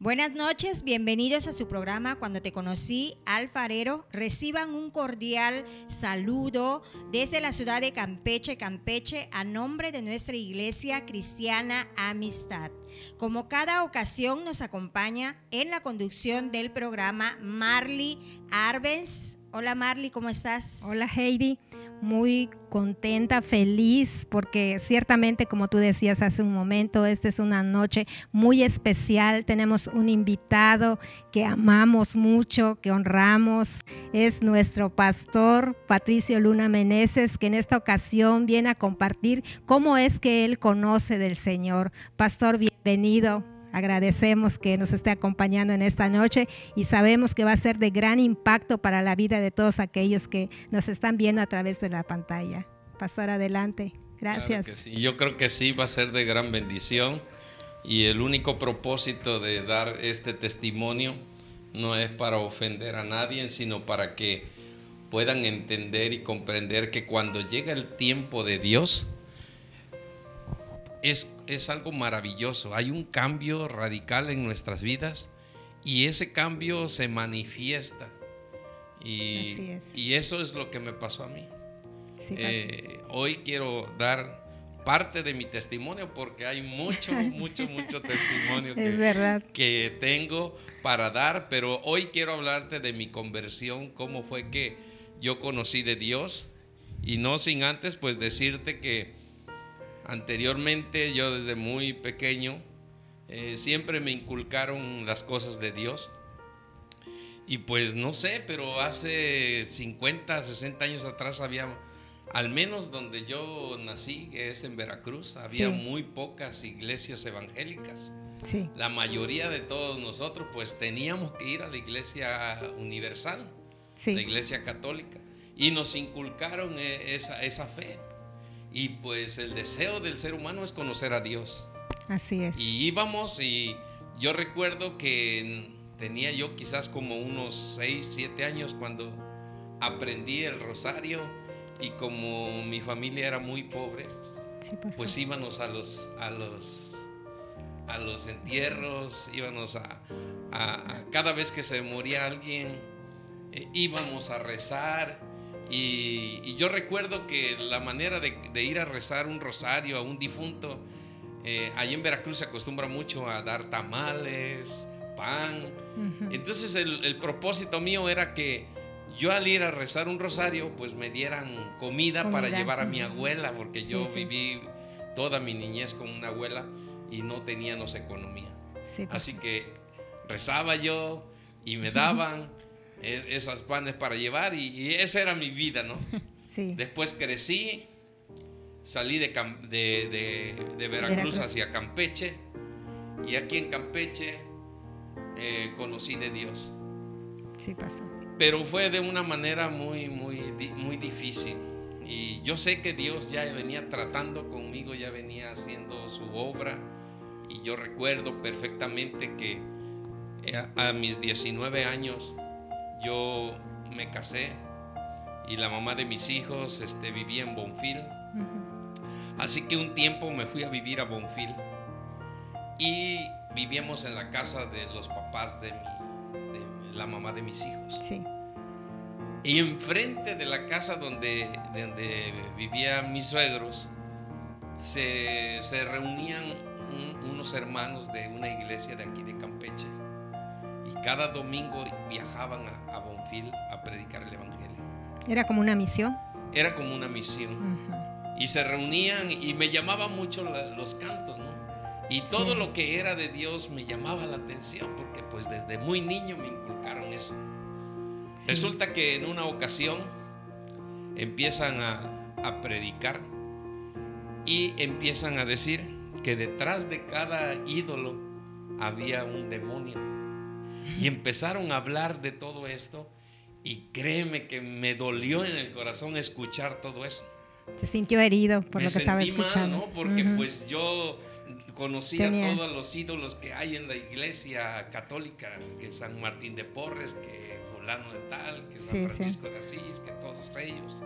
Buenas noches, bienvenidos a su programa Cuando te conocí, Alfarero. Reciban un cordial saludo desde la ciudad de Campeche, Campeche, a nombre de nuestra iglesia cristiana Amistad. Como cada ocasión nos acompaña en la conducción del programa Marley Arbenz. Hola Marley, ¿cómo estás? Hola Heidi, muy contenta, feliz, porque ciertamente, como tú decías hace un momento, esta es una noche muy especial. Tenemos un invitado que amamos mucho, que honramos. Es nuestro pastor Patricio Luna Meneses, que en esta ocasión viene a compartir cómo es que él conoce del Señor. Pastor, bienvenido. Agradecemos que nos esté acompañando en esta noche y sabemos que va a ser de gran impacto para la vida de todos aquellos que nos están viendo a través de la pantalla. Pastor, adelante. Gracias. Claro que sí. Yo creo que sí va a ser de gran bendición, y el único propósito de dar este testimonio no es para ofender a nadie, sino para que puedan entender y comprender que cuando llega el tiempo de Dios, es algo maravilloso. Hay un cambio radical en nuestras vidas y ese cambio se manifiesta. Y eso es lo que me pasó a mí. Sí, hoy quiero dar parte de mi testimonio, porque hay mucho testimonio que tengo para dar, pero hoy quiero hablarte de mi conversión, cómo fue que yo conocí de Dios, y no sin antes pues decirte que anteriormente, yo desde muy pequeño, siempre me inculcaron las cosas de Dios. Y pues no sé, pero hace 50, 60 años atrás había, al menos donde yo nací, que es en Veracruz, había muy pocas iglesias evangélicas. Sí. La mayoría de todos nosotros pues teníamos que ir a la iglesia universal, la iglesia católica. Y nos inculcaron esa fe. Y pues el deseo del ser humano es conocer a Dios. Así es. Y íbamos, y yo recuerdo que tenía yo quizás como unos 6, 7 años cuando aprendí el rosario, y como mi familia era muy pobre, pues íbamos a los entierros, íbamos a cada vez que se moría alguien, íbamos a rezar. Y yo recuerdo que la manera de ir a rezar un rosario a un difunto, allí en Veracruz se acostumbra mucho a dar tamales, pan. Entonces el propósito mío era que yo, al ir a rezar un rosario, pues me dieran comida para llevar a mi abuela, porque yo viví toda mi niñez con una abuela y no teníamos economía. Así que rezaba yo y me daban esas panes para llevar, y esa era mi vida, ¿no? Después crecí, salí de Veracruz hacia Campeche, y aquí en Campeche conocí de Dios. Sí pasó. Pero fue de una manera muy difícil, y yo sé que Dios ya venía tratando conmigo, ya venía haciendo su obra. Y yo recuerdo perfectamente que a mis 19 años yo me casé, y la mamá de mis hijos vivía en Bonfil. Así que un tiempo me fui a vivir a Bonfil, y vivíamos en la casa de los papás de la mamá de mis hijos. Y enfrente de la casa donde vivían mis suegros se reunían unos hermanos de una iglesia de aquí de Campeche, y cada domingo viajaban a Bonfil a predicar el evangelio. ¿Era como una misión? Era como una misión. Y se reunían, y me llamaban mucho los cantos, ¿no? Y todo lo que era de Dios me llamaba la atención, porque pues desde muy niño me inculcaron eso. Resulta que en una ocasión empiezan a predicar, y empiezan a decir que detrás de cada ídolo había un demonio. Y empezaron a hablar de todo esto, y créeme que me dolió en el corazón escuchar todo eso. Se sintió herido por lo que estaba escuchando. Mal, ¿no? Porque pues yo conocía todos los ídolos que hay en la iglesia católica, que San Martín de Porres, que fulano de tal, que San Francisco de Asís, que todos ellos.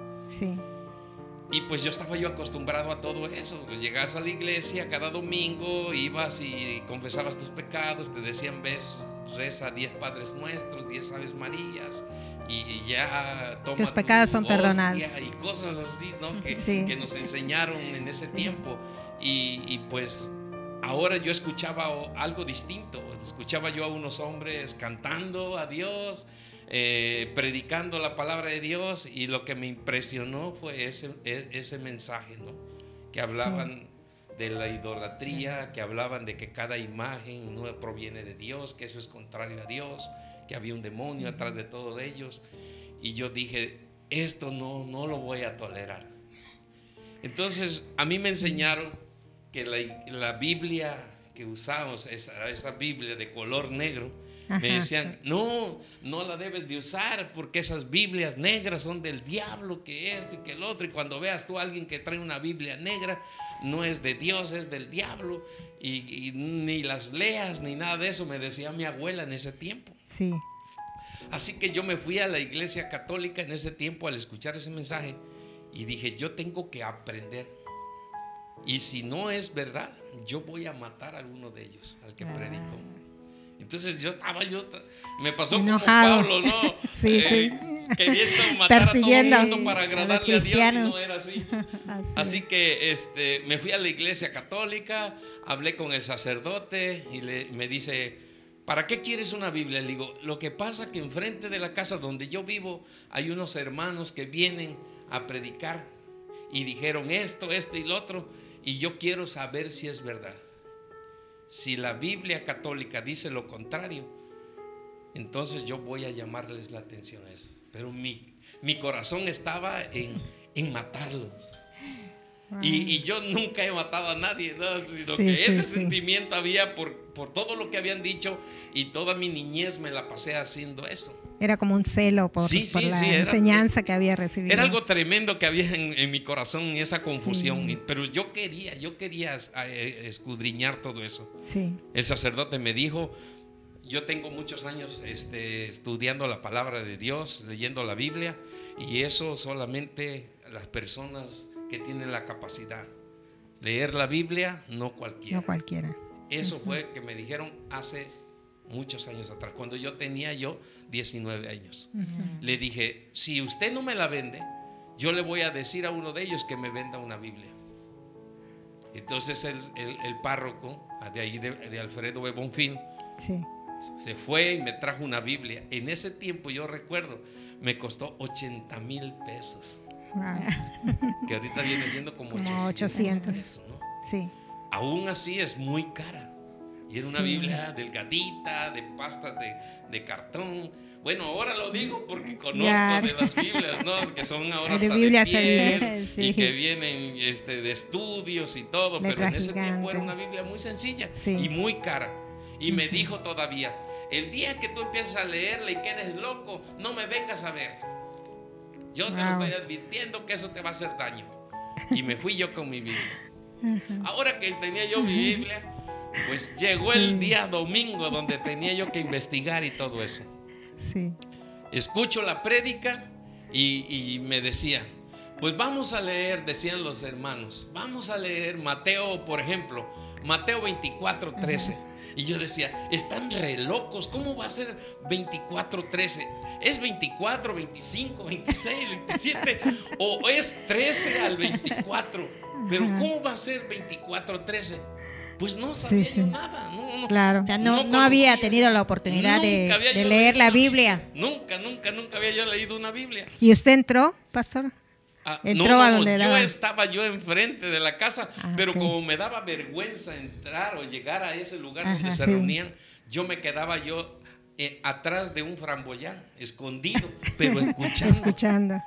Y pues yo estaba acostumbrado a todo eso. Llegabas a la iglesia cada domingo, ibas y confesabas tus pecados, te decían reza 10 Padres Nuestros, 10 Aves Marías, y ya toma tus pecados son hostia, perdonados. y cosas así, ¿no? Sí. Que nos enseñaron en ese tiempo. Y pues ahora yo escuchaba algo distinto. Escuchaba yo a unos hombres cantando a Dios, predicando la palabra de Dios, y lo que me impresionó fue ese mensaje, ¿no? Que hablaban de la idolatría, que hablaban de que cada imagen no proviene de Dios, que eso es contrario a Dios, que había un demonio atrás de todos ellos. Y yo dije, esto no lo voy a tolerar. Entonces a mí me enseñaron que la Biblia que usamos, esa Biblia de color negro, me decían, no la debes de usar porque esas Biblias negras son del diablo, que esto y que el otro, y cuando veas tú a alguien que trae una Biblia negra, no es de Dios, es del diablo, y ni las leas ni nada de eso, me decía mi abuela en ese tiempo. Sí. Así que yo me fui a la iglesia católica en ese tiempo al escuchar ese mensaje y dije, yo tengo que aprender, y si no es verdad, yo voy a matar a alguno de ellos, al que predicó. Entonces me pasó enojado, como Pablo, ¿no? Sí. Queriendo matar persiguiendo a todo el mundo para agradarle a Dios, y no era así. Así que me fui a la iglesia católica, hablé con el sacerdote y me dice, ¿para qué quieres una Biblia? Le digo, lo que pasa que enfrente de la casa donde yo vivo hay unos hermanos que vienen a predicar y dijeron esto y lo otro, y yo quiero saber si es verdad. Si la Biblia católica dice lo contrario, entonces yo voy a llamarles la atención a eso. Pero mi corazón estaba en matarlos. Y yo nunca he matado a nadie, ¿no? Sino que ese sentimiento había por todo lo que habían dicho, y toda mi niñez me la pasé haciendo eso. Era como un celo por la enseñanza que había recibido. Era algo tremendo que había en mi corazón, y esa confusión. Pero yo quería escudriñar todo eso. Sí. El sacerdote me dijo, yo tengo muchos años estudiando la palabra de Dios, leyendo la Biblia, y eso solamente las personas que tienen la capacidad. Leer la Biblia, no cualquiera. No cualquiera. Eso fue que me dijeron hace muchos años atrás, cuando yo tenía 19 años. Le dije, si usted no me la vende, yo le voy a decir a uno de ellos que me venda una Biblia. Entonces el párroco de ahí de Alfredo B. Bonfil se fue y me trajo una Biblia. En ese tiempo yo recuerdo, me costó 80,000 pesos. Wow. Que ahorita viene siendo como 800 pesos, ¿no? Sí. Aún así es muy cara. Y era una Biblia delgadita, de pastas de cartón. Bueno, ahora lo digo porque conozco de las Biblias, ¿no? Que son ahora hasta de piel, y que vienen de estudios y todo. Pero en ese tiempo era una Biblia muy sencilla y muy cara. Y me dijo todavía, el día que tú empieces a leerla y quedes loco, no me vengas a ver. Yo te lo estoy advirtiendo que eso te va a hacer daño. Y me fui yo con mi Biblia. Ahora que tenía yo mi Biblia, pues llegó el día domingo donde tenía yo que investigar y todo eso. Escucho la prédica y me decía, pues vamos a leer, decían los hermanos, vamos a leer Mateo, por ejemplo, Mateo 24:13. Y yo decía, están re locos, ¿cómo va a ser 24:13? ¿Es 24, 25, 26, 27 o es 13 al 24? Pero ¿cómo va a ser 24:13? Pues no sabía yo nada. Claro. O sea, no había tenido la oportunidad de leer la Biblia. Nunca había yo leído una Biblia. ¿Y usted entró, pastor? Yo estaba enfrente de la casa, pero como me daba vergüenza entrar o llegar a ese lugar donde se reunían, yo me quedaba atrás de un framboyán, escondido, pero escuchando.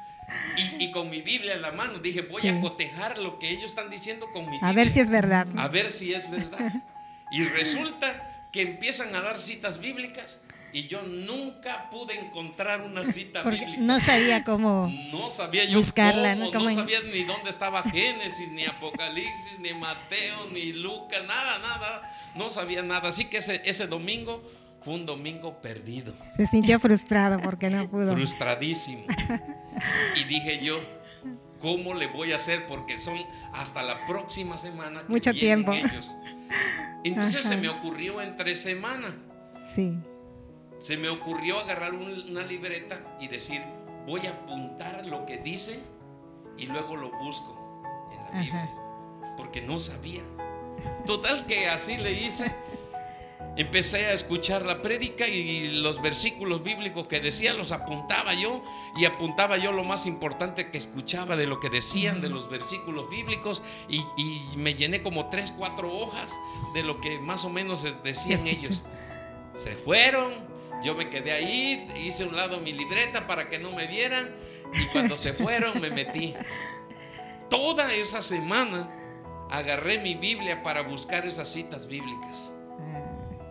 Y con mi Biblia en la mano dije, voy a cotejar lo que ellos están diciendo con mi Biblia. A ver si es verdad. A ver si es verdad. Y resulta que empiezan a dar citas bíblicas. Y yo nunca pude encontrar una cita bíblica. No sabía cómo buscarla. No sabía ni dónde estaba Génesis, ni Apocalipsis, ni Mateo, ni Lucas, nada. No sabía nada. Así que ese domingo fue un domingo perdido. Se sintió frustrado porque no pudo. Frustradísimo. Y dije yo, ¿cómo le voy a hacer? Porque son hasta la próxima semana que mucho vienen tiempo ellos. Entonces Ajá. se me ocurrió entre semana. Sí, Se me ocurrió agarrar una libreta y decir, voy a apuntar lo que dicen y luego lo busco en la Biblia, porque no sabía. Total que así le hice. Empecé a escuchar la prédica y los versículos bíblicos que decía los apuntaba yo, y apuntaba yo lo más importante que escuchaba de lo que decían de los versículos bíblicos, y me llené como 3, 4 hojas de lo que más o menos decían ellos. Se fueron, yo me quedé ahí, hice a un lado mi libreta para que no me vieran, y cuando se fueron me metí. Toda esa semana agarré mi Biblia para buscar esas citas bíblicas.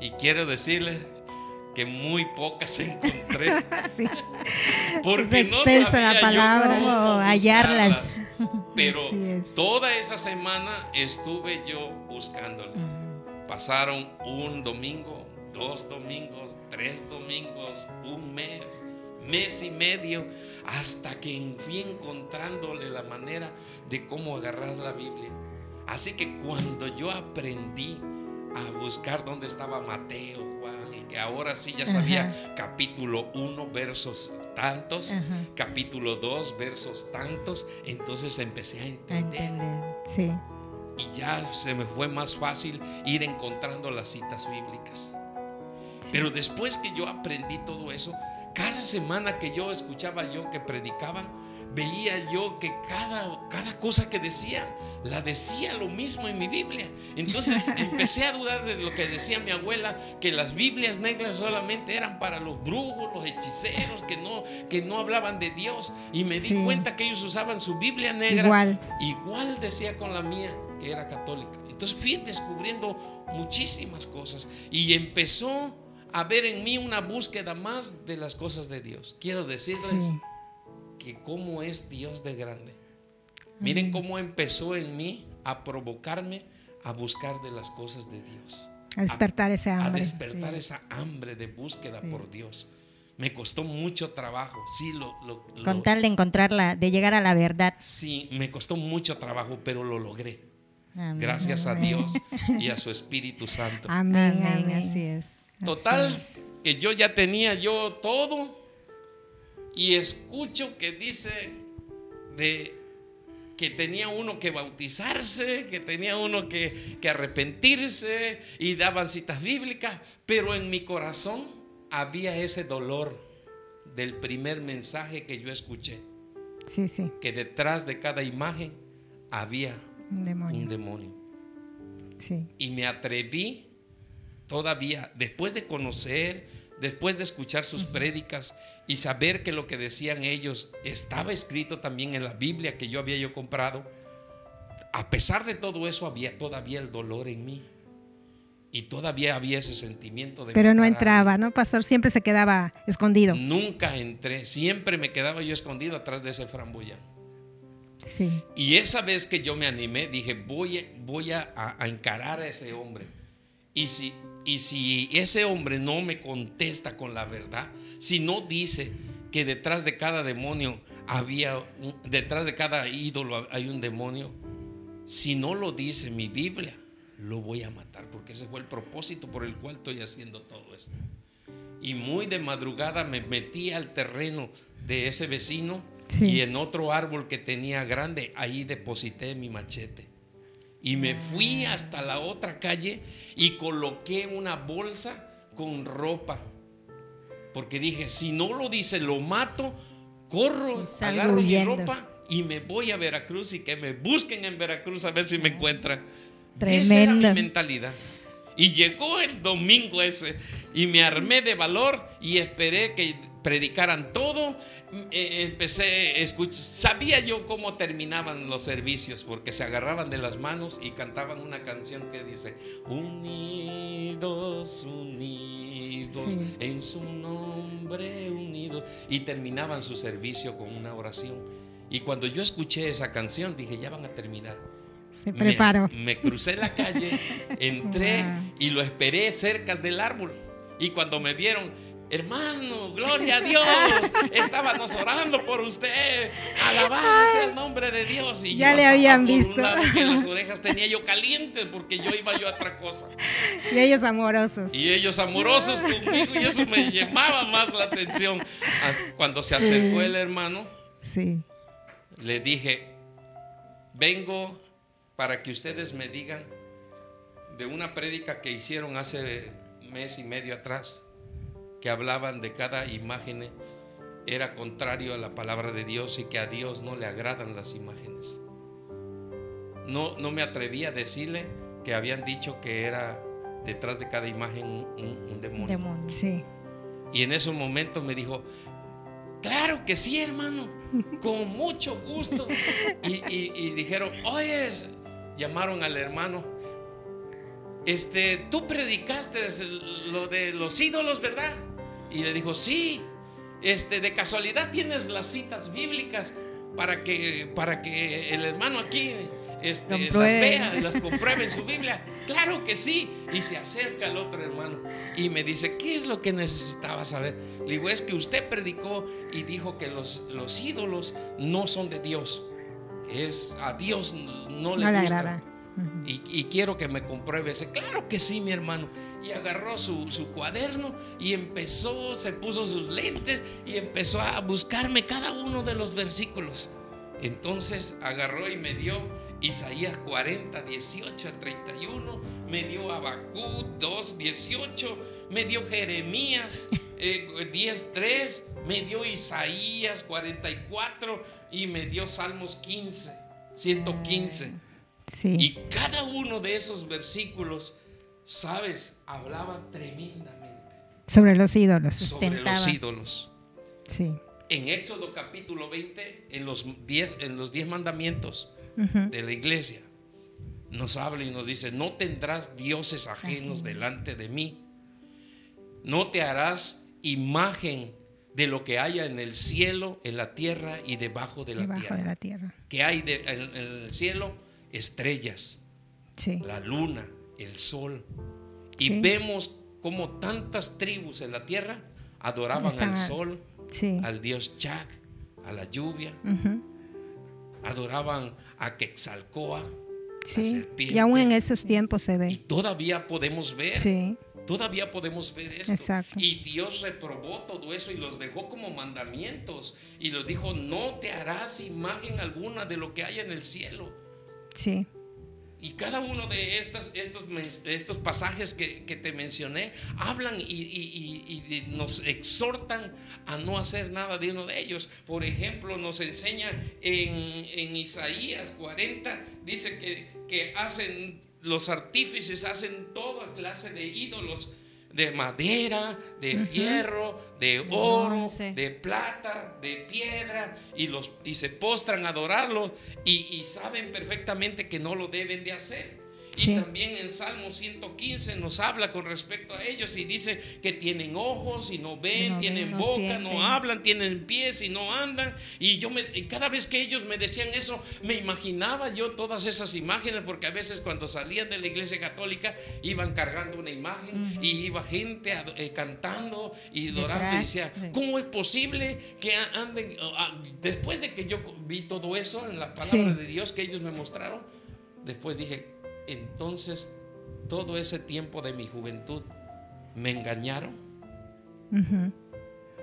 Y quiero decirles que muy pocas encontré. Sí. Porque Es no extensa sabía la palabra. yo cómo Cómo hallarlas. buscarlas. Pero Así es. toda esa semana estuve yo buscándole. Pasaron un domingo, 2 domingos, 3 domingos, un mes, mes y medio, hasta que fui encontrándole la manera de cómo agarrar la Biblia. Así que cuando yo aprendí a buscar dónde estaba Mateo, Juan, y que ahora sí ya sabía capítulo 1, versos tantos, capítulo 2, versos tantos, entonces empecé a entender. Sí, Y ya se me fue más fácil ir encontrando las citas bíblicas. sí. Pero después que yo aprendí todo eso, cada semana que yo escuchaba yo que predicaban, veía yo que cada cosa que decían, la decía lo mismo en mi Biblia. Entonces empecé a dudar de lo que decía mi abuela, que las Biblias negras solamente eran para los brujos, los hechiceros, que no hablaban de Dios. Y me di Sí. cuenta que ellos usaban su Biblia negra. Igual. Decía con la mía, que era católica. Entonces fui descubriendo muchísimas cosas y empezó a ver en mí una búsqueda más de las cosas de Dios. Quiero decirles Sí. que cómo es Dios de grande. Miren cómo empezó en mí a provocarme a buscar de las cosas de Dios, A despertar ese a hambre. despertar Sí. esa hambre de búsqueda por Dios. Me costó mucho trabajo, sí, Con tal de encontrarla, de llegar a la verdad. sí, me costó mucho trabajo, pero lo logré. Amén. Gracias a Amén. Dios y a su Espíritu Santo. Amén, Amén, amén. así es. Total, Así es. que yo ya tenía yo todo, y escucho que dice de que tenía uno que bautizarse, que tenía uno que arrepentirse, y daban citas bíblicas, pero en mi corazón había ese dolor del primer mensaje que yo escuché, Sí, sí. que detrás de cada imagen había Un demonio. un demonio. Sí. Y me atreví todavía, después de conocer, después de escuchar sus prédicas y saber que lo que decían ellos estaba escrito también en la Biblia que yo había comprado, a pesar de todo eso había todavía el dolor en mí, y todavía había ese sentimiento de Pero no matar a entraba, ¿no, pastor? Siempre se quedaba escondido. alguien. Nunca entré, siempre me quedaba yo escondido atrás de ese framboyán. Sí. Y esa vez que yo me animé, dije, voy a encarar a ese hombre. Y si ese hombre no me contesta con la verdad, si no dice que detrás de cada demonio detrás de cada ídolo hay un demonio, si no lo dice mi Biblia, lo voy a matar, porque ese fue el propósito por el cual estoy haciendo todo esto. Y muy de madrugada me metí al terreno de ese vecino. Sí. Y en otro árbol que tenía grande, ahí deposité mi machete. Y me fui hasta la otra calle y coloqué una bolsa con ropa. Porque dije, si no lo dice, lo mato, corro, Y salgo agarro mi huyendo. ropa y me voy a Veracruz, y que me busquen en Veracruz a ver si me encuentran. Tremendo. Esa era mi mentalidad. Y llegó el domingo ese y me armé de valor y esperé que predicaran todo. Empecé a escuchar. Sabía yo cómo terminaban los servicios, porque se agarraban de las manos y cantaban una canción que dice: unidos, unidos, Sí. en su nombre unidos. Y terminaban su servicio con una oración. Y cuando yo escuché esa canción, dije, ya van a terminar. Se preparó. Me crucé la calle, entré Wow. y lo esperé cerca del árbol. Y cuando me vieron, hermano, gloria a Dios, estábamos orando por usted, alabado sea el nombre de Dios. Y ya yo le estaba habían por visto. un lado que las orejas tenía yo calientes porque yo iba a otra cosa. Y ellos amorosos. Y ellos amorosos conmigo, y eso me llamaba más la atención. Cuando se acercó el hermano, sí, le dije: vengo para que ustedes me digan de una prédica que hicieron hace mes y medio atrás, que hablaban de cada imagen era contrario a la palabra de Dios y que a Dios no le agradan las imágenes. No me atreví a decirle que habían dicho que era detrás de cada imagen un demonio. sí. Y en esos momentos me dijo: claro que sí, hermano, con mucho gusto. Y dijeron: oye, llamaron al hermano, tú predicaste lo de los ídolos, ¿verdad? Y le dijo: sí. De casualidad tienes las citas bíblicas para que el hermano aquí las vea, las compruebe en su Biblia. Claro que sí. Y se acerca el otro hermano y me dice: ¿qué es lo que necesitaba saber? Le digo: es que usted predicó y dijo que los ídolos no son de Dios, que a Dios no le gusta. Y quiero que me compruebe ese. Claro que sí, mi hermano. Y agarró su cuaderno y se puso sus lentes y empezó a buscarme cada uno de los versículos. Entonces agarró y me dio Isaías 40, 18 al 31, me dio Habacuc 2, 18, me dio Jeremías 10, 3, me dio Isaías 44 y me dio Salmos 115. Sí. Y cada uno de esos versículos, ¿sabes?, hablaba tremendamente sobre los ídolos. sobre los ídolos. Sí. En Éxodo capítulo 20, en los 10 mandamientos de la iglesia, nos habla y nos dice: no tendrás dioses ajenos delante de mí, no te harás imagen de lo que haya en el cielo, en la tierra y debajo de la tierra. Que hay en el cielo estrellas, sí, la luna, el sol. Y sí, vemos como tantas tribus en la tierra adoraban al sol, sí, al dios Chac, a la lluvia, adoraban a Quetzalcóatl, sí, la serpiente. Y aún en esos tiempos se ve. Y todavía podemos ver. Sí. Todavía podemos ver esto. Exacto. Y Dios reprobó todo eso y los dejó como mandamientos. Y los dijo: no te harás imagen alguna de lo que hay en el cielo. Sí. Y cada uno de estos pasajes que te mencioné hablan y nos exhortan a no hacer nada de uno de ellos. Por ejemplo, nos enseña en Isaías 40, dice que los artífices hacen toda clase de ídolos, de madera, de fierro, de oro, de plata, de piedra, y se postran a adorarlo y saben perfectamente que no lo deben de hacer. Sí. Y también en Salmo 115 nos habla con respecto a ellos y dice que tienen ojos y no ven, tienen boca, sienten, no hablan, tienen pies y no andan. Y cada vez que ellos me decían eso, me imaginaba yo todas esas imágenes, porque a veces cuando salían de la iglesia católica iban cargando una imagen y iba gente cantando y adorando, y decía: ¿cómo es posible que anden? Después de que yo vi todo eso en la palabra de Dios que ellos me mostraron, después dije: entonces todo ese tiempo de mi juventud me engañaron.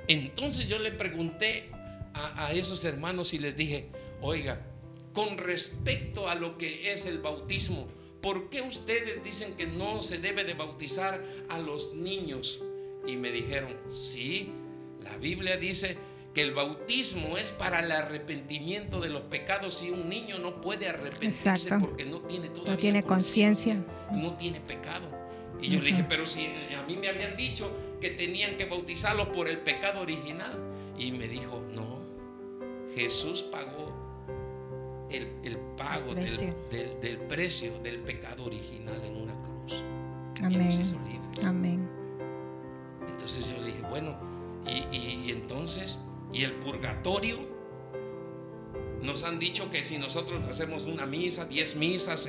Entonces yo le pregunté a esos hermanos y les dije: oiga, con respecto a lo que es el bautismo, ¿por qué ustedes dicen que no se debe de bautizar a los niños? Y me dijeron: sí, la Biblia dice que el bautismo es para el arrepentimiento de los pecados, y un niño no puede arrepentirse. Exacto. Porque no tiene todavía, no tiene conciencia, no tiene pecado. Y yo le dije: pero si a mí me habían dicho que tenían que bautizarlos por el pecado original. Y me dijo: no, Jesús pagó el pago del precio del pecado original en una cruz. Amén. Y nos hizo libres. Amén. Entonces yo le dije: bueno, y entonces, ¿y el purgatorio? Nos han dicho que si nosotros hacemos una misa, 10 misas,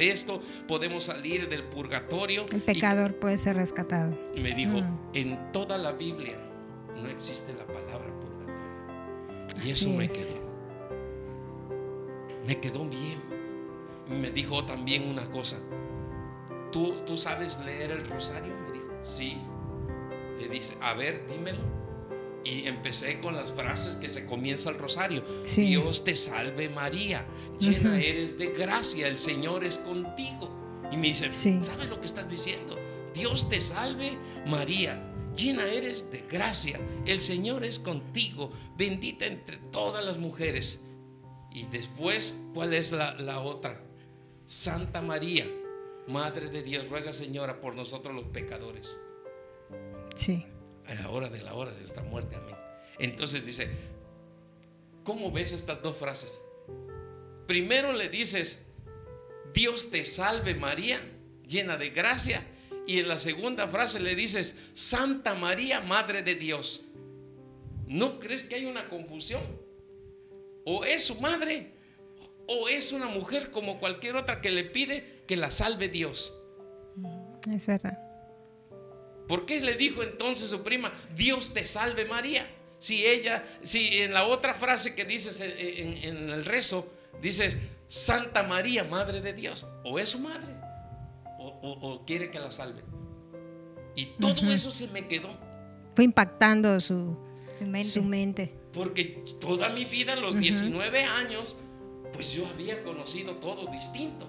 podemos salir del purgatorio. El pecador puede ser rescatado. Y me dijo: en toda la Biblia no existe la palabra purgatorio. Y Así eso me es. quedó bien. Y me dijo también una cosa: ¿Tú sabes leer el rosario? Me dijo, sí. Le dice, a ver, dímelo. Y empecé con las frases que se comienza el rosario. Sí. Dios te salve María, llena eres de gracia, el Señor es contigo. Y me dice, Sí. ¿sabes lo que estás diciendo? Dios te salve María, llena eres de gracia, el Señor es contigo, bendita entre todas las mujeres. Y después, ¿cuál es la otra? Santa María, Madre de Dios, ruega, Señora, por nosotros los pecadores, Sí. a la hora de nuestra muerte, amén. Entonces dice, ¿cómo ves estas dos frases? Primero le dices, Dios te salve María, llena de gracia. Y en la segunda frase le dices, Santa María, Madre de Dios. ¿No crees que hay una confusión? O es su madre, o es una mujer como cualquier otra que le pide que la salve Dios. Es verdad. ¿Por qué le dijo entonces su prima, Dios te salve María? Si en la otra frase que dices en el rezo, dices Santa María, Madre de Dios, o es su madre, o quiere que la salve. Y todo eso se me quedó. Fue impactando su mente. mente. Porque toda mi vida, los 19 años, pues yo había conocido todo distinto.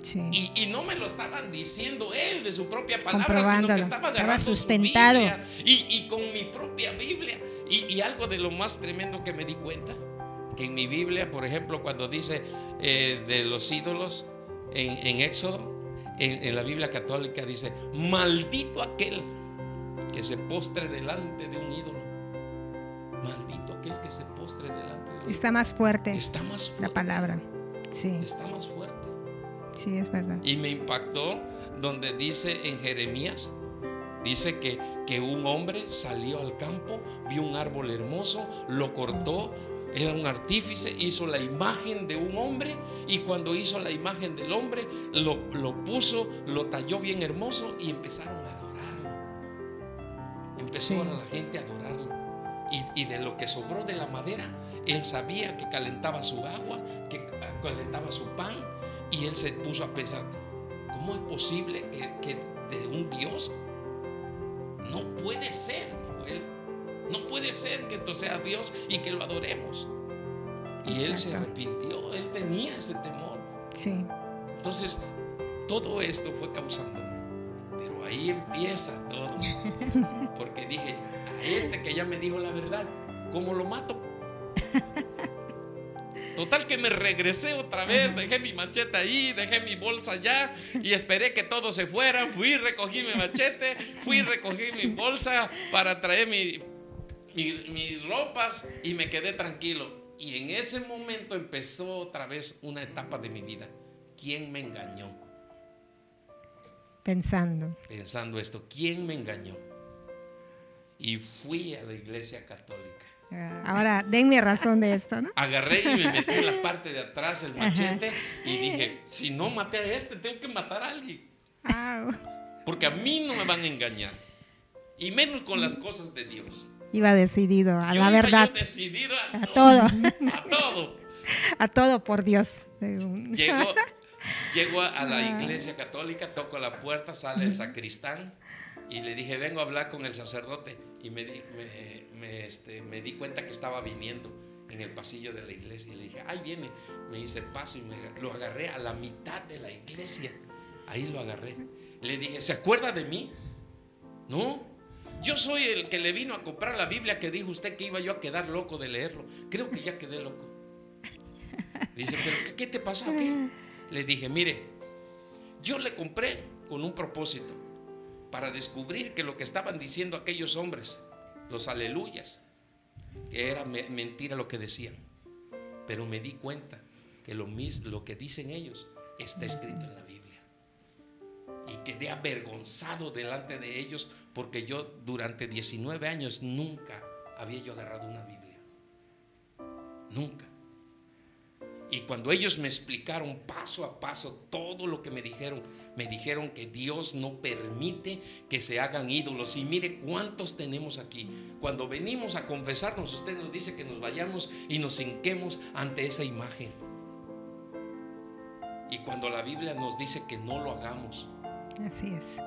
Sí. Y no me lo estaban diciendo él de su propia palabra, sino Comprobándolo. que estaba agarrando sustentado. su Biblia y con mi propia Biblia. Y algo de lo más tremendo que me di cuenta, que en mi Biblia, por ejemplo, cuando dice de los ídolos en Éxodo, en la Biblia católica dice, maldito aquel que se postre delante de un ídolo. Maldito aquel que se postre delante de un ídolo. Está más fuerte. Está más fuerte. La palabra. Sí. Está más fuerte. Sí, es verdad. Y me impactó donde dice en Jeremías, dice que un hombre salió al campo, vio un árbol hermoso, lo cortó, era un artífice, hizo la imagen de un hombre, y cuando hizo la imagen del hombre lo puso, lo talló bien hermoso y empezaron a adorarlo. Empezó la gente a adorarlo. Y de lo que sobró de la madera, él sabía que calentaba su agua, que calentaba su pan. Y él se puso a pensar, ¿cómo es posible que de un Dios? No puede ser, dijo él. No puede ser que esto sea Dios y que lo adoremos. Y él se arrepintió, él tenía ese temor. Sí. Entonces, todo esto fue causándome. Pero ahí empieza todo. Porque dije, a este que ya me dijo la verdad, ¿cómo lo mato? Total que me regresé otra vez, dejé mi machete ahí, dejé mi bolsa allá y esperé que todos se fueran. Fui, recogí mi machete, recogí mi bolsa para traer mis ropas y me quedé tranquilo. Y en ese momento empezó otra vez una etapa de mi vida. ¿Quién me engañó? Pensando esto, ¿quién me engañó? Y fui a la iglesia católica. Ahora, denme razón de esto, ¿no? Agarré y me metí en la parte de atrás el machete y dije, si no maté a este, tengo que matar a alguien. Porque a mí no me van a engañar. Y menos con las cosas de Dios. Iba decidido a Yo la iba verdad. Yo decidido a todo. A todo. A todo por Dios. Llego a la iglesia católica, toco la puerta, sale el sacristán y le dije, vengo a hablar con el sacerdote. Y me di cuenta que estaba viniendo en el pasillo de la iglesia. Y le dije, ahí viene. Me dice, paso, y lo agarré a la mitad de la iglesia. Ahí lo agarré. Le dije, ¿se acuerda de mí? No, yo soy el que le vino a comprar la Biblia que dijo usted que iba yo a quedar loco de leerlo. Creo que ya quedé loco. Dice, ¿pero qué te pasó? ¿Qué? Le dije, mire, yo le compré con un propósito, para descubrir que lo que estaban diciendo aquellos hombres, los aleluyas, que era mentira lo que decían. Pero me di cuenta que lo que dicen ellos está escrito en la Biblia. Y quedé avergonzado delante de ellos, porque yo durante 19 años nunca había yo agarrado una Biblia. Nunca. Y cuando ellos me explicaron paso a paso todo lo que me dijeron que Dios no permite que se hagan ídolos. Y mire cuántos tenemos aquí. Cuando venimos a confesarnos, usted nos dice que nos vayamos y nos hinquemos ante esa imagen. Y cuando la Biblia nos dice que no lo hagamos. Así es.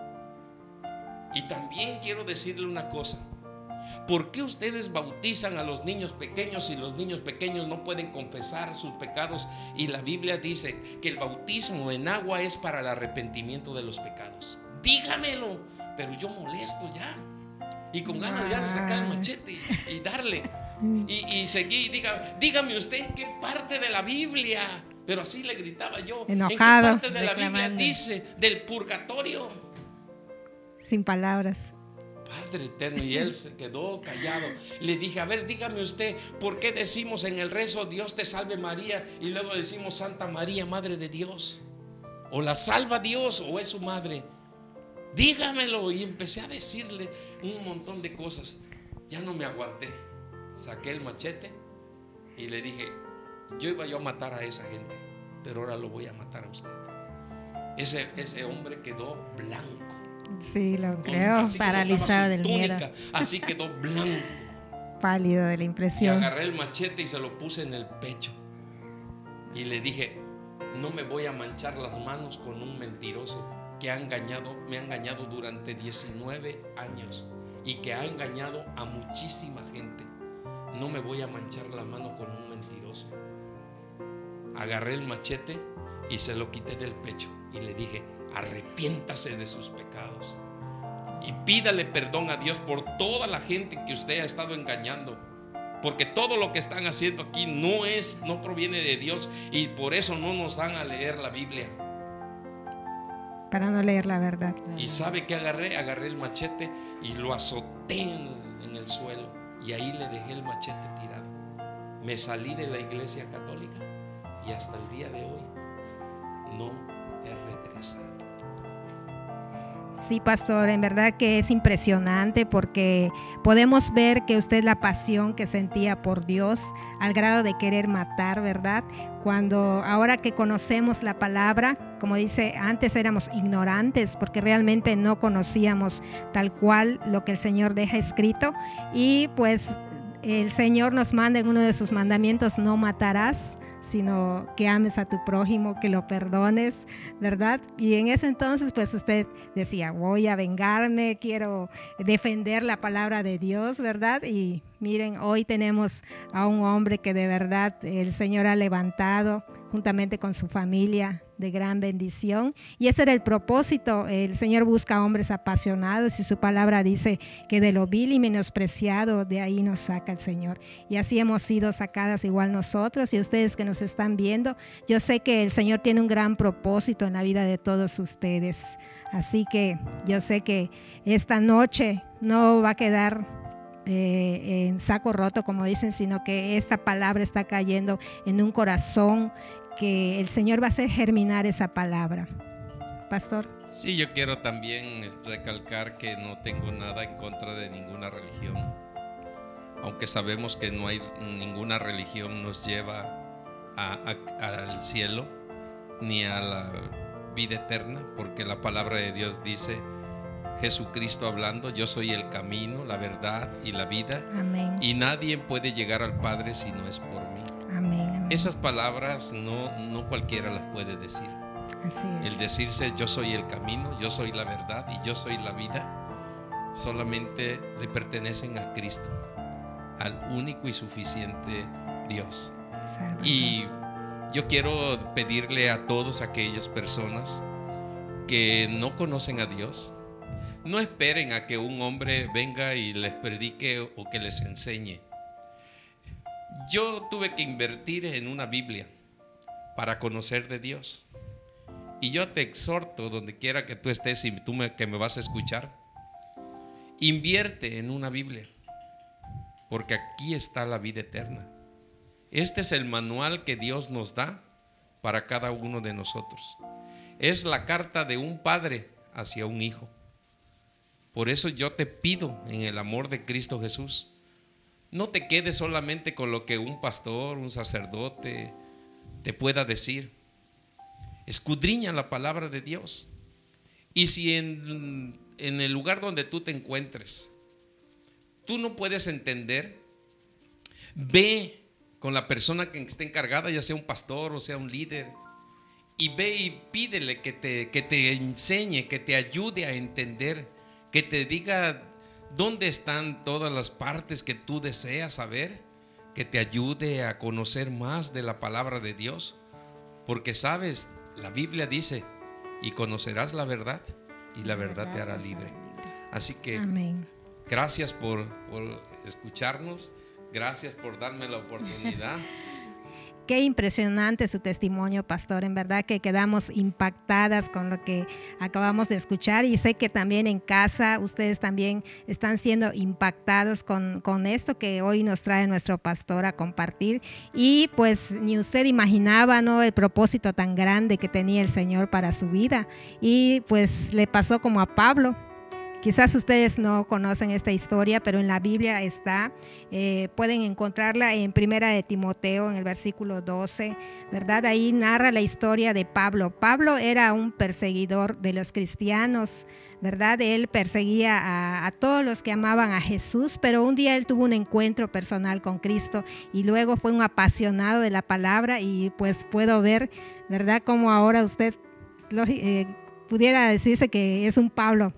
Y también quiero decirle una cosa. ¿Por qué ustedes bautizan a los niños pequeños si los niños pequeños no pueden confesar sus pecados? Y la Biblia dice que el bautismo en agua es para el arrepentimiento de los pecados. Dígamelo, pero yo molesto ya. Y con ganas ya de sacar el machete y darle. Y seguí, dígame usted en qué parte de la Biblia. Pero así le gritaba yo. Enojado, ¿en qué parte de la Biblia dice del purgatorio? Sin palabras. Padre eterno, y él se quedó callado. Le dije, a ver, dígame usted, ¿por qué decimos en el rezo Dios te salve María y luego decimos Santa María, Madre de Dios? ¿O la salva Dios o es su madre? Dígamelo. Y empecé a decirle un montón de cosas. Ya no me aguanté. Saqué el machete y le dije, yo iba a matar a esa gente, pero ahora lo voy a matar a usted. Ese hombre quedó blanco. Sí, lo creo. Paralizado del miedo. Así quedó blanco. Pálido de la Y impresión. agarré el machete y se lo puse en el pecho. Y le dije, no me voy a manchar las manos con un mentiroso que me ha engañado durante 19 años y que ha engañado a muchísima gente. No me voy a manchar la mano con un mentiroso. Agarré el machete y se lo quité del pecho y le dije, arrepiéntase de sus pecados y pídale perdón a Dios por toda la gente que usted ha estado engañando, porque todo lo que están haciendo aquí no proviene de Dios, y por eso no nos dan a leer la Biblia. Para no leer la verdad. Y sabe que agarré el machete y lo azoté en el suelo, y ahí le dejé el machete tirado. Me salí de la iglesia católica y hasta el día de hoy no he regresado. Sí, pastor, en verdad que es impresionante porque podemos ver que usted la pasión que sentía por Dios al grado de querer matar, ¿verdad? Cuando ahora que conocemos la palabra, como dice, antes éramos ignorantes porque realmente no conocíamos tal cual lo que el Señor deja escrito, y pues el Señor nos manda en uno de sus mandamientos, no matarás, sino que ames a tu prójimo, que lo perdones, ¿verdad? Y en ese entonces pues usted decía, voy a vengarme, quiero defender la palabra de Dios, ¿verdad? Y miren, hoy tenemos a un hombre que de verdad el Señor ha levantado juntamente con su familia de gran bendición, y ese era el propósito. El Señor busca hombres apasionados, y su palabra dice que de lo vil y menospreciado de ahí nos saca el Señor, y así hemos sido sacadas igual nosotros. Y ustedes que nos están viendo, yo sé que el Señor tiene un gran propósito en la vida de todos ustedes, así que yo sé que esta noche no va a quedar en saco roto, como dicen, sino que esta palabra está cayendo en un corazón que el Señor va a hacer germinar esa palabra. Pastor. Sí, yo quiero también recalcar que no tengo nada en contra de ninguna religión, aunque sabemos que no hay ninguna religión nos lleva al cielo ni a la vida eterna, porque la palabra de Dios dice, Jesucristo hablando, yo soy el camino, la verdad y la vida. Amén. Y nadie puede llegar al Padre si no es por mí. Amén, amén. Esas palabras no cualquiera las puede decir. Así es. El decirse yo soy el camino, yo soy la verdad y yo soy la vida, solamente le pertenecen a Cristo, al único y suficiente Dios. Salvador. Y yo quiero pedirle a todas aquellas personas que no conocen a Dios, no esperen a que un hombre venga y les predique o que les enseñe. Yo tuve que invertir en una Biblia para conocer de Dios. Y yo te exhorto, donde quiera que tú estés y que me vas a escuchar, invierte en una Biblia, porque aquí está la vida eterna. Este es el manual que Dios nos da para cada uno de nosotros. Es la carta de un padre hacia un hijo. Por eso yo te pido, en el amor de Cristo Jesús, no te quedes solamente con lo que un pastor, un sacerdote te pueda decir. Escudriña la palabra de Dios. Y si en el lugar donde tú te encuentres, tú no puedes entender, ve con la persona que esté encargada, ya sea un pastor o sea un líder, y ve y pídele que te enseñe, que te ayude a entender, que te diga dónde están todas las partes que tú deseas saber, que te ayude a conocer más de la palabra de Dios. Porque sabes, la Biblia dice, y conocerás la verdad, y la verdad te hará libre. Así que Amén. gracias por escucharnos, gracias por darme la oportunidad. Qué impresionante su testimonio, pastor. En verdad que quedamos impactadas con lo que acabamos de escuchar, y sé que también en casa ustedes también están siendo impactados con esto que hoy nos trae nuestro pastor a compartir. Y pues ni usted imaginaba, ¿no?, el propósito tan grande que tenía el Señor para su vida, y pues le pasó como a Pablo. Quizás ustedes no conocen esta historia, pero en la Biblia está, pueden encontrarla en Primera de Timoteo, en el versículo 12, ¿verdad? Ahí narra la historia de Pablo. Pablo era un perseguidor de los cristianos, ¿verdad? Él perseguía a todos los que amaban a Jesús, pero un día él tuvo un encuentro personal con Cristo y luego fue un apasionado de la palabra, y pues puedo ver, ¿verdad?, cómo ahora usted pudiera decirse que es un Pablo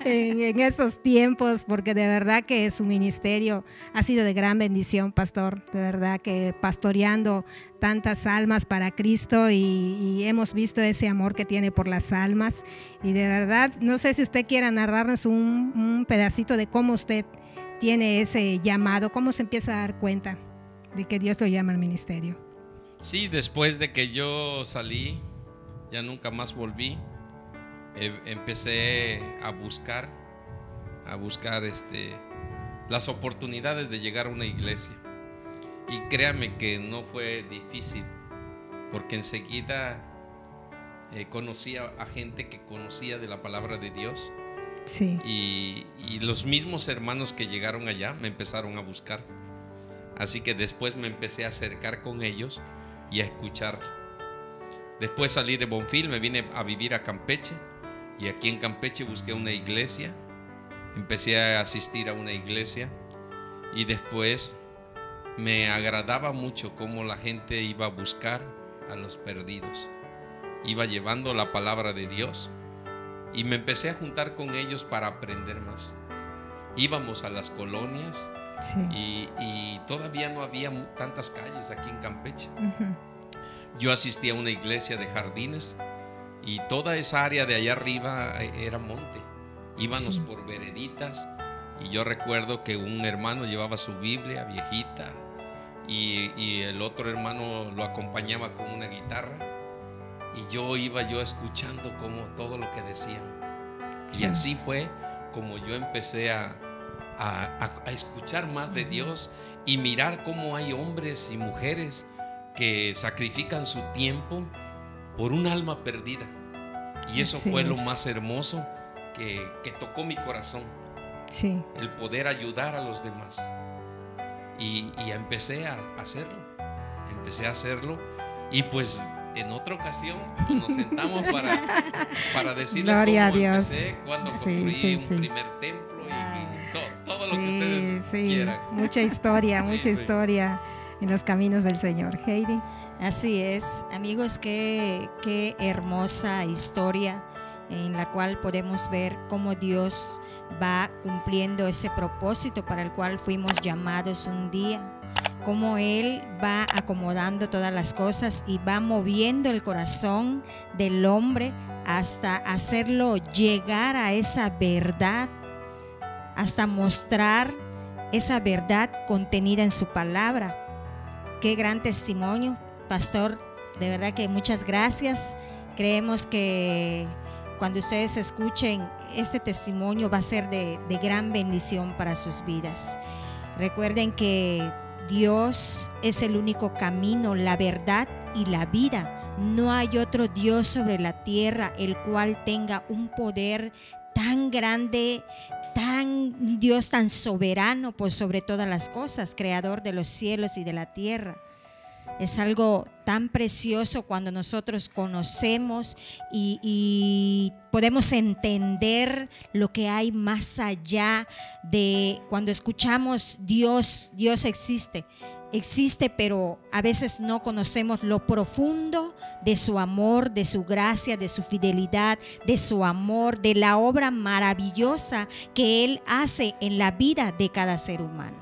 en estos tiempos, porque de verdad que su ministerio ha sido de gran bendición, pastor. De verdad que pastoreando tantas almas para Cristo, y hemos visto ese amor que tiene por las almas. Y de verdad, no sé si usted quiera narrarnos un pedacito de cómo usted tiene ese llamado, cómo se empieza a dar cuenta de que Dios lo llama al ministerio. Sí, después de que yo salí, ya nunca más volví. Empecé a buscar las oportunidades de llegar a una iglesia, y créame que no fue difícil, porque enseguida conocí a gente que conocía de la palabra de Dios. Sí. Y los mismos hermanos que llegaron allá me empezaron a buscar, así que después me empecé a acercar con ellos y a escuchar. Después salí de Bonfil, me vine a vivir a Campeche, y aquí en Campeche busqué una iglesia, empecé a asistir a una iglesia, y después me agradaba mucho cómo la gente iba a buscar a los perdidos, iba llevando la palabra de Dios, y me empecé a juntar con ellos para aprender más. Íbamos a las colonias, sí, y todavía no había tantas calles aquí en Campeche. Uh-huh. Yo asistí a una iglesia de jardines, y toda esa área de allá arriba era monte. Íbamos, sí, por vereditas, y yo recuerdo que un hermano llevaba su Biblia viejita, y el otro hermano lo acompañaba con una guitarra, y yo iba escuchando como todo lo que decían. Sí. Y así fue como yo empecé a escuchar más de Dios, y mirar cómo hay hombres y mujeres que sacrifican su tiempo por un alma perdida. Y eso fue lo más hermoso que tocó mi corazón. Sí. El poder ayudar a los demás. Y empecé a hacerlo. Y pues en otra ocasión nos sentamos para decirle cómo empecé, cuando construí un primer templo, y todo lo que ustedes quieran. Mucha historia, mucha historia en los caminos del Señor. Heidi. Así es, amigos, qué hermosa historia en la cual podemos ver cómo Dios va cumpliendo ese propósito para el cual fuimos llamados un día, cómo Él va acomodando todas las cosas y va moviendo el corazón del hombre hasta hacerlo llegar a esa verdad, hasta mostrar esa verdad contenida en su palabra. Qué gran testimonio, pastor. De verdad que muchas gracias. Creemos que cuando ustedes escuchen este testimonio va a ser de gran bendición para sus vidas. Recuerden que Dios es el único camino, la verdad y la vida. No hay otro Dios sobre la tierra el cual tenga un poder tan grande, Dios tan soberano por sobre todas las cosas, creador de los cielos y de la tierra. Es algo tan precioso cuando nosotros conocemos y podemos entender lo que hay más allá de cuando escuchamos Dios. Dios existe, pero a veces no conocemos lo profundo de su amor, de su gracia, de su fidelidad, de su amor, de la obra maravillosa que Él hace en la vida de cada ser humano.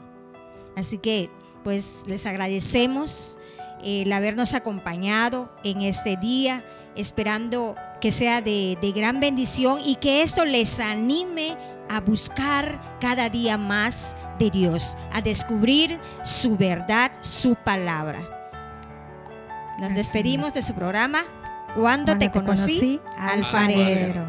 Así que pues les agradecemos el habernos acompañado en este día, esperando que sea de gran bendición y que esto les anime a buscar cada día más de Dios, a descubrir su verdad, su palabra. Nos despedimos de su programa Cuando te conocí, alfarero.